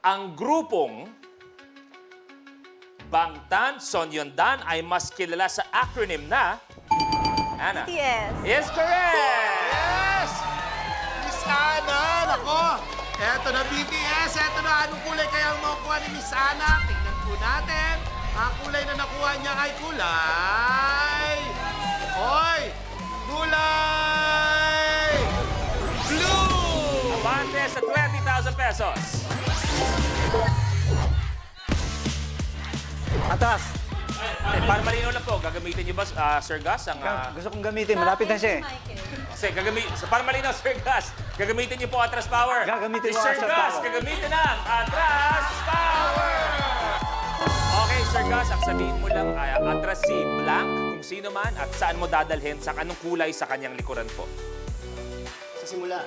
ang grupong Bangtan Sonyeondan ay mas kilala sa acronym na Ana. BTS. Is correct! Yes! Miss Ana, nako! Eto na BTS, eto na. Anong kulay kaya ang makukuha ni Miss Ana? Tingnan po natin. Ang kulay na nakuha niya ay kulay... Hoy! Kulay... Blue! Abante sa 20,000 pesos. Atas. Para malinaw lang po, gagamitin niyo ba, Sir Gus, ang... Gusto kong gamitin. Malapit na siya eh. Kasi para malinaw, Sir Gus, gagamitin niyo po Atras Power. Gagamitin Si ko Sir Atras Gus, Power. gagamitin ang Atras Power! Okay, Sir Gus, ang sabihin mo lang, atras si Blank, kung sino man, at saan mo dadalhin, sa anong kulay sa kanyang likuran po. Sa simula.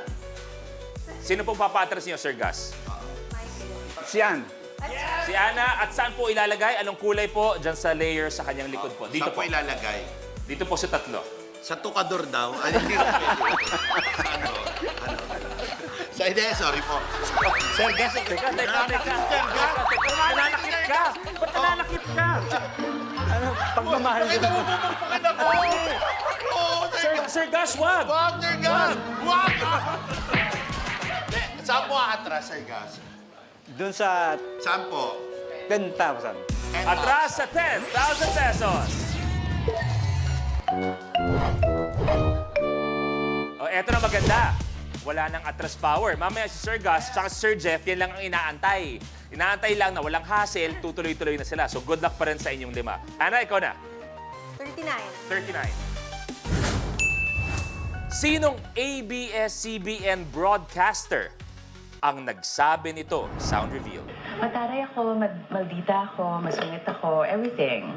Sino pong papaatras niyo, Sir Gus? Si Ann. Si Ana, at saan po ilalagay? Anong kulay po dyan sa layer sa kanyang likod po? Dito Saan po. po ilalagay? Dito po sa tatlo. Sa tukador daw? Ay, hindi na pwede. Ano? Sa ideya, sorry po. Sir, guess it. Teka. Nananakit ka! Ba't nananakit ka? Ano? Pagmamahal ko. Pakita mo pupukpukin ako! Oo, Sir Gus, wag! Wag, Sir Gas! Wag! Saan po atras, Sir Gas? Doon sa Saan po? 10,000. Atras sa 10,000 pesos. Oh, eto na maganda. Wala nang atras power. Mamaya si Sir Gus at si Sir Jeff, yan lang ang inaantay. Inaantay lang na walang hassle, tutuloy-tuloy na sila. So good luck pa rin sa inyong lima. Ana, ikaw na. 39. 39. Sinong ABS-CBN broadcaster ang nagsabi nito? Sound reveal. Mataray ako, maldita ako, masungit ako, everything.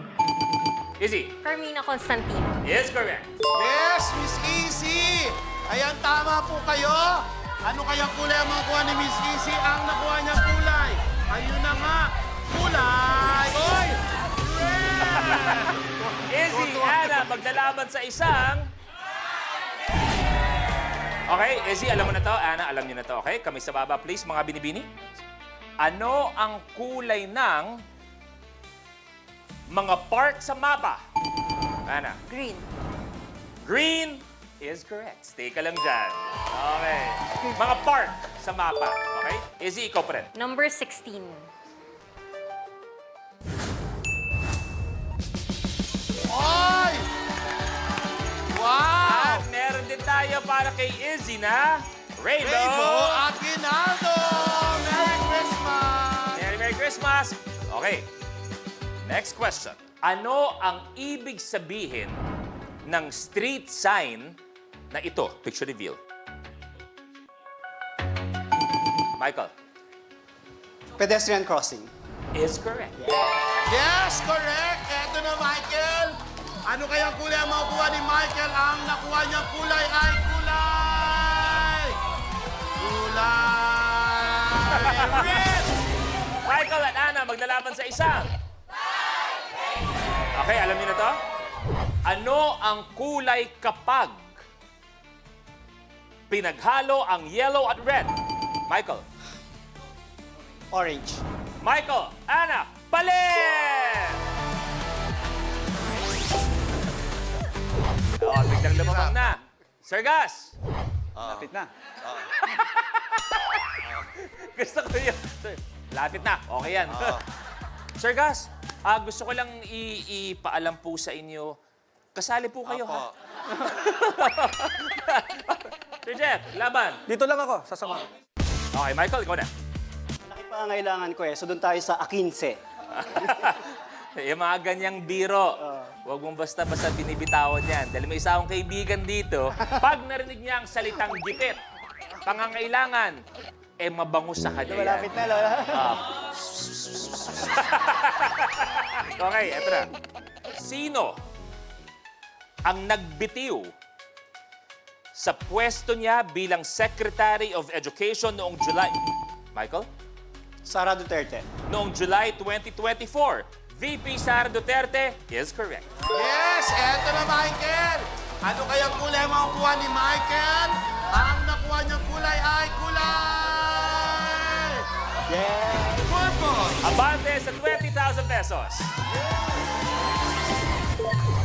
Izzy. Carmina Constantino. Is correct. Yes, Miss Easy! Ayan, tama po kayo. Ano kaya kulay ang makuha ni Miss Easy? Ang nakuha niyang kulay. Ayun na nga. Kulay! Oy! Red! Izzy, Ana, maglalaban sa isang... Okay, Izzy, alam mo na to. Ana, alam niyo na to. Okay, kami sa baba, please, mga binibini. Ano ang kulay ng mga park sa mapa? Ana. Green. Green is correct. Stay ka lang dyan. Okay. Mga park sa mapa. Okay? Izzy, ikaw pa rin. Number 16. Oy! Wow! At meron din tayo para kay Izzy na Rainbow. Rainbow Aguinaldo! Merry Christmas! Merry Christmas! Okay. Next question. Ano ang ibig sabihin ng street sign na ito? Picture reveal. Michael. Pedestrian crossing. Is correct. Yes, correct! Eto na, Michael! Ano kaya ang kulay ang makukuha ni Michael? Ang nakuha niyang kulay ay kulay! Kulay! Red! Michael at Ana maglalaban sa isang. Okay, alam niyo na to? Ano ang kulay kapag pinaghalo ang yellow at red? Michael. Orange. Michael, Ana, palin! Oh, biglang lumabang na. Sir Gus, Lapit na. gusto ko yun. Sir, lapit na. Okay yan. Sir Gus, gusto ko lang ipaalam po sa inyo. Kasali po kayo, ha? Sir Jeff, laban. Dito lang ako, sasama. Okay, Michael, ikaw na. Malaki pa ang kailangan ko eh. So doon tayo sa A15. Yung mga ganyang biro, huwag mong basta-basta binibitawan yan. Dahil may isa akong kaibigan dito, pag narinig niya ang salitang gipit, pangangailangan, mabango sa kanya yan. Malapit na, Lola. Okay, eto na. Sino ang nagbitiw sa pwesto niya bilang Secretary of Education noong July... Michael? Sara Duterte. Noong July 2024, VP Sara Duterte is correct. Yes, eto na, Michael! Ano kaya ang kulay ang makukuha ni Michael? Ang nakuha niyang kulay ay kulay! Yes! Abante sa 20,000 pesos.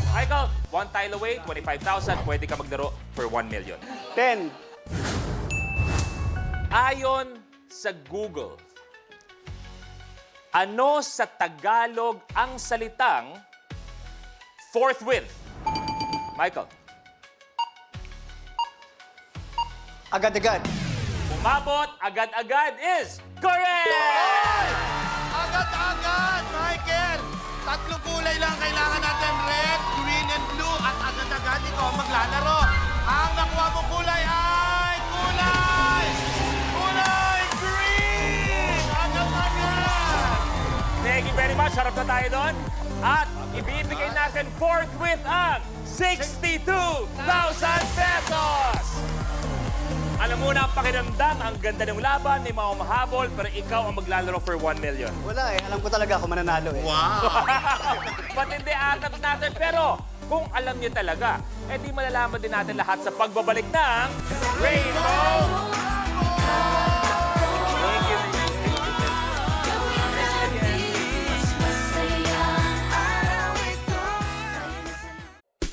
Michael, one tile away, 25,000. Pwede ka maglaro for 1 million. 10. Ayon sa Google, ano sa Tagalog ang salitang forthwith? Michael, Agad-agad. umabot, agad-agad is correct! Agad-agad, Michael! Tatlong kulay lang kailangan natin. Red, green, and blue. At agad-agad ikaw ang maglalaro. Ang nakuha mong kulay ay kulay green! Agad-agad! Thank you very much. Harap na tayo doon. At ibibigay natin forthwith ang 62,000 pesos! Alam mo na ang pakiramdam, ang ganda ng laban, may mga umahabol, pero ikaw ang maglalaro for 1 million. Wala eh. Alam ko talaga ako mananalo eh. Wow! Matindi atat natin, pero kung alam niyo talaga, di malalaman din natin lahat sa pagbabalik ng Rainbow! Thank you.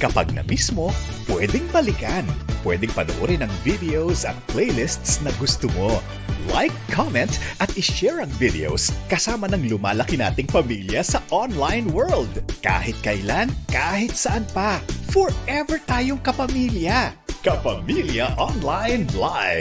Kapag na-miss mo, pwedeng balikan. Pwedeng panoorin ang videos at playlists na gusto mo. Like, comment, at ishare ang videos kasama ng lumalaki nating pamilya sa online world. Kahit kailan, kahit saan pa. Forever tayong kapamilya. Kapamilya Online Live.